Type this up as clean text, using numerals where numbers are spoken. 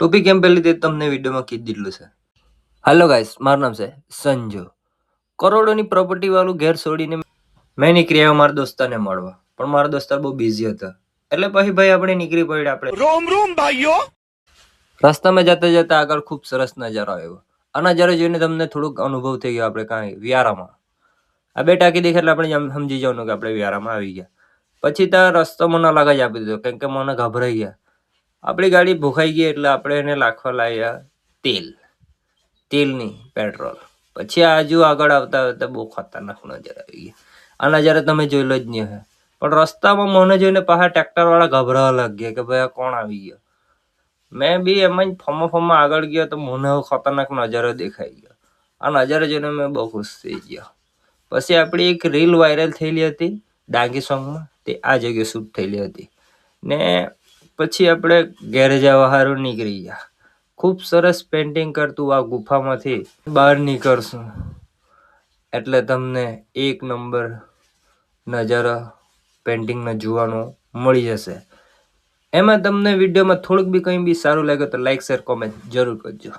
Topic એમ પહેલી તે તમને વિડીયોમાં કીધી દીધલું છે. હેલો ગાઈસ, મારું નામ છે સંજુ. કરોડોની પ્રોપર્ટી વાળું ઘેર છોડીને મેં નીકળી આવ્યો મારા દોસ્તાને મળવા, પણ મારા દોસ્તાર બહુ બિઝી હતા. એટલે પછી ભાઈ આપણે નીકળી પડ્યા. આપણે રોમ રોમ ભાઈઓ. રસ્તામાં જતા જતા આગળ ખૂબ સરસ નજારો આવ્યો. આ નજારો જોઈને તમને થોડુંક અનુભવ થઈ ગયો. આપણે કાંઈ વ્યારામાં આ બે ટાંકી દેખે એટલે આપણે સમજી જવાનું કે આપણે વ્યારામાં આવી ગયા. પછી ત્યાં રસ્તો મને લાગે જ આપી દીધો, કેમ કે મને ગભરાઈ ગયા. આપણી ગાડી ભૂખાઈ ગઈ એટલે આપણે એને નાખવા લાવ્યા તેલ નહીં, પેટ્રોલ. પછી આજુ આગળ આવતા આવતા બહુ ખતરનાક નજારા આવી ગયા. આ નજારા તમે જોયેલો જ નહીં હે, પણ રસ્તામાં મને જોઈને પાછા ટ્રેક્ટર વાળા ગભરાવા લાગ્યા કે ભાઈ આ કોણ આવી ગયો. મેં બી એમ જ ફમો આગળ ગયો તો મને ખતરનાક નજારો દેખાઈ ગયો. આ નજારો જોઈને મેં બહુ ખુશ થઈ ગયો. પછી આપણી એક રીલ વાયરલ થયેલી હતી ડાંગી સોંગમાં, તે આ જગ્યાએ શૂટ થયેલી હતી. ને પછી આપણે ઘેર જવા સારું નીકળી ગયા. ખૂબ સરસ પેન્ટિંગ કરતું આ ગુફામાંથી બહાર નીકળશું એટલે તમને એક નંબર નજારો પેન્ટિંગનો જોવાનો મળી જશે. એમાં તમને વિડીયોમાં થોડુંક બી કંઈ બી સારું લાગે તો લાઈક શેર કોમેન્ટ જરૂર કરજો.